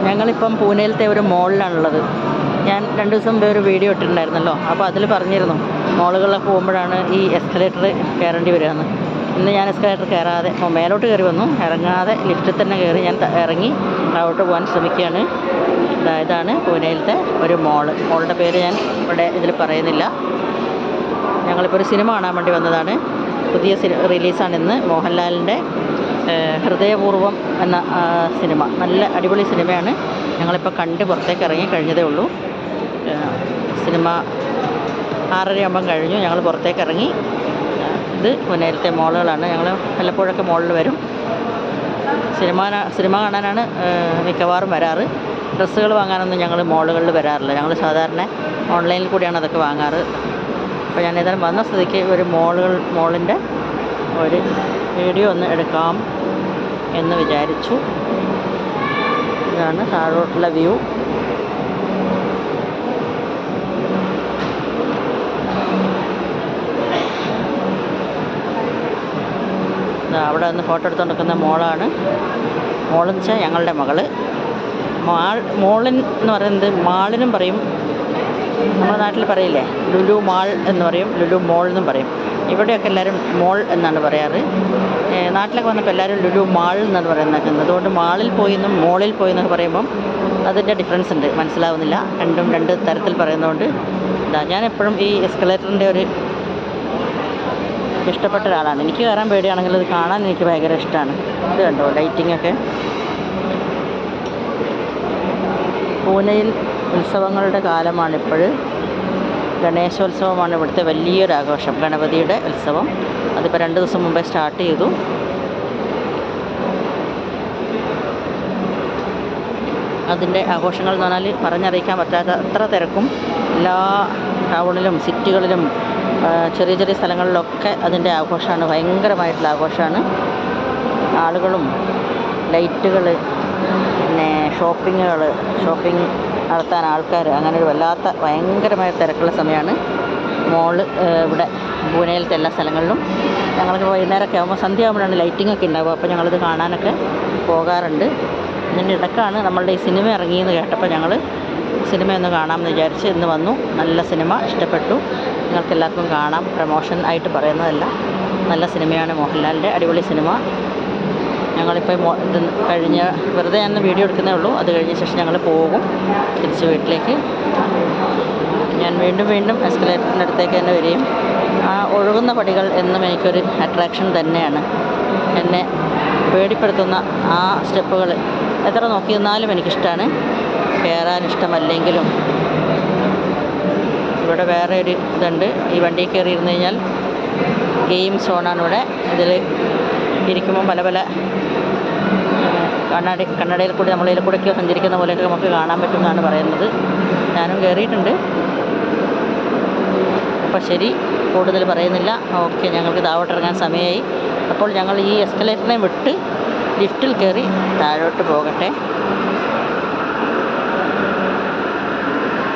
ഞങ്ങളിപ്പം പൂനെയിലത്തെ ഒരു മോളിലാണുള്ളത്. ഞാൻ 2 ദിവസം മുമ്പേ ഒരു വീഡിയോ ഇട്ടിട്ടുണ്ടായിരുന്നല്ലോ. അപ്പോൾ അതിൽ പറഞ്ഞിരുന്നു മോളുകളിലൊക്കെ പോകുമ്പോഴാണ് ഈ എസ്കലേറ്റർ കയറേണ്ടി വരികയെന്ന്. ഇന്ന് ഞാൻ എസ്കലേറ്റർ കയറാതെ മേലോട്ട് കയറി വന്നു, ഇറങ്ങാതെ ലിഫ്റ്റിൽ തന്നെ കയറി ഞാൻ ഇറങ്ങി താഴോട്ട് പോകാൻ ശ്രമിക്കുകയാണ്. ഇതാണ് പൂനെയിലത്തെ ഒരു മോളുടെ പേര് ഞാൻ ഇവിടെ ഇതിൽ പറയുന്നില്ല. ഞങ്ങളിപ്പോൾ ഒരു സിനിമ കാണാൻ വേണ്ടി വന്നതാണ്. പുതിയ റിലീസാണ് ഇന്ന്. മോഹൻലാലിൻ്റെ ഹൃദയപൂർവ്വം എന്ന സിനിമ. നല്ല അടിപൊളി സിനിമയാണ്. ഞങ്ങളിപ്പോൾ കണ്ട് പുറത്തേക്ക് ഇറങ്ങി കഴിഞ്ഞതേ ഉള്ളൂ. സിനിമ 6:30 കഴിഞ്ഞു. ഞങ്ങൾ പുറത്തേക്ക് ഇറങ്ങി. ഇത് പൂനെയിലത്തെ മോളുകളാണ്. ഞങ്ങൾ വല്ലപ്പോഴൊക്കെ മോളിൽ വരും. സിനിമ കാണാനാണ് മിക്കവാറും വരാറ്. ഡ്രസ്സുകൾ വാങ്ങാനൊന്നും ഞങ്ങൾ മോളുകളിൽ വരാറില്ല. ഞങ്ങൾ സാധാരണ ഓൺലൈനിൽ കൂടിയാണ് അതൊക്കെ വാങ്ങാറ്. അപ്പോൾ ഞാൻ ഏതായാലും വന്ന സ്ഥിതിക്ക് ഒരു മോളിൻ്റെ ഒരു വീഡിയോ ഒന്ന് എടുക്കാം എന്ന് വിചാരിച്ചു. ഇതാണ് താഴോട്ടുള്ള വ്യൂ. അവിടെ നിന്ന് ഫോട്ടോ എടുത്തുകൊണ്ട് നിൽക്കുന്ന മോളാണ്. മോളെന്ന് വെച്ചാൽ ഞങ്ങളുടെ മകള്. മോളിൻ എന്ന് പറയുന്നത് മാളിനും പറയും. നമ്മുടെ നാട്ടിൽ പറയില്ലേ, ലുലു മാൾ എന്ന് പറയും, ലുലു മോൾ എന്നും പറയും. ഇവിടെയൊക്കെ എല്ലാവരും മോൾ എന്നാണ് പറയാറ്. നാട്ടിലൊക്കെ വന്നപ്പോൾ എല്ലാവരും ലുലു മാൾ എന്നാണ് പറയുന്നത്. അതുകൊണ്ട് മാളിൽ പോയി എന്നും മോളിൽ പോയി എന്നൊക്കെ പറയുമ്പം അതിൻ്റെ ഡിഫറൻസ് ഉണ്ട്, മനസ്സിലാവുന്നില്ല. രണ്ടും 2 തരത്തിൽ പറയുന്നതുകൊണ്ട് ഞാൻ എപ്പോഴും ഈ എസ്കലേറ്ററിൻ്റെ ഒരു ഇഷ്ടപ്പെട്ട ഒരാളാണ്. എനിക്ക് കയറാൻ പേടിയാണെങ്കിൽ ഇത് കാണാൻ എനിക്ക് ഭയങ്കര ഇഷ്ടമാണ്. ഇത് കണ്ടോ ലൈറ്റിങ്ങൊക്കെ. പൂനെയിൽ ഉത്സവങ്ങളുടെ കാലമാണിപ്പോൾ. ഗണേശോത്സവമാണ് ഇവിടുത്തെ വലിയൊരാഘോഷം. ഗണപതിയുടെ ഉത്സവം അതിപ്പോൾ 2 ദിവസം മുമ്പേ സ്റ്റാർട്ട് ചെയ്തു. അതിൻ്റെ ആഘോഷങ്ങൾ എന്ന് പറഞ്ഞാൽ പറഞ്ഞറിയിക്കാൻ പറ്റാത്ത അത്ര തിരക്കും. എല്ലാ ടൗണിലും സിറ്റികളിലും ചെറിയ ചെറിയ സ്ഥലങ്ങളിലൊക്കെ അതിൻ്റെ ആഘോഷമാണ്. ഭയങ്കരമായിട്ടുള്ള ആഘോഷമാണ്. ആളുകളും ലൈറ്റുകൾ, പിന്നെ ഷോപ്പിംഗ് നടത്താൻ ആൾക്കാർ, അങ്ങനെ ഒരു വല്ലാത്ത ഭയങ്കരമായ തിരക്കുള്ള സമയമാണ്. ഇവിടെ പൂനെയിലത്തെ എല്ലാ സ്ഥലങ്ങളിലും. ഞങ്ങൾക്ക് വൈകുന്നേരമൊക്കെ ആകുമ്പോൾ സന്ധ്യ ആകുമ്പോഴാണ് ലൈറ്റിങ്ങൊക്കെ ഉണ്ടാവുക. അപ്പോൾ ഞങ്ങളിത് കാണാനൊക്കെ പോകാറുണ്ട്. ഇതിൻ്റെ ഇടയ്ക്കാണ് നമ്മളുടെ ഈ സിനിമ ഇറങ്ങിയെന്ന് കേട്ടപ്പോൾ ഞങ്ങൾ സിനിമയൊന്ന് കാണാമെന്ന് വിചാരിച്ച് ഇന്ന് വന്നു. നല്ല സിനിമ, ഇഷ്ടപ്പെട്ടു. നിങ്ങൾക്ക് എല്ലാവർക്കും കാണാം. പ്രമോഷൻ ആയിട്ട് പറയുന്നതല്ല, നല്ല സിനിമയാണ്. മോഹൻലാലിൻ്റെ അടിപൊളി സിനിമ. ഞങ്ങളിപ്പോൾ ഇത് കഴിഞ്ഞ് വെറുതെ ഞാൻ വീഡിയോ എടുക്കുന്നേ ഉള്ളൂ. അത് കഴിഞ്ഞ ശേഷം ഞങ്ങൾ പോകും തിരിച്ച് വീട്ടിലേക്ക്. ഞാൻ വീണ്ടും എസ്കലേറ്ററിൻ്റെ അടുത്തേക്ക് തന്നെ വരികയും ആ ഒഴുകുന്ന പടികൾ എന്നും എനിക്കൊരു അട്രാക്ഷൻ തന്നെയാണ്. എന്നെ പേടിപ്പെടുത്തുന്ന ആ സ്റ്റെപ്പുകൾ എത്ര നോക്കി നിന്നാലും എനിക്കിഷ്ടമാണ്. കയറാൻ ഇഷ്ടമല്ലെങ്കിലും. ഇവിടെ വേറെ ഒരു ഇതുണ്ട്. ഈ വണ്ടിയിൽ കയറിയിരുന്നു കഴിഞ്ഞാൽ ഗെയിം സോണാണ് ഇവിടെ. ഇതിൽ ഇരിക്കുമ്പം പല കണ്ണടയിൽ കൂടി നമ്മൾ ഇതിൽ കൂടെയൊക്കെ സഞ്ചരിക്കുന്ന പോലെയൊക്കെ നമുക്ക് കാണാൻ പറ്റുമെന്നാണ് പറയുന്നത്. ഞാനും കയറിയിട്ടുണ്ട്. അപ്പോൾ ശരി, കൂടുതൽ പറയുന്നില്ല. ഓക്കെ, ഞങ്ങൾക്ക് താഴോട്ടിറങ്ങാൻ സമയമായി. അപ്പോൾ ഞങ്ങൾ ഈ എസ്കലേറ്ററിനെ വിട്ട് ലിഫ്റ്റിൽ കയറി താഴോട്ട് പോകട്ടെ.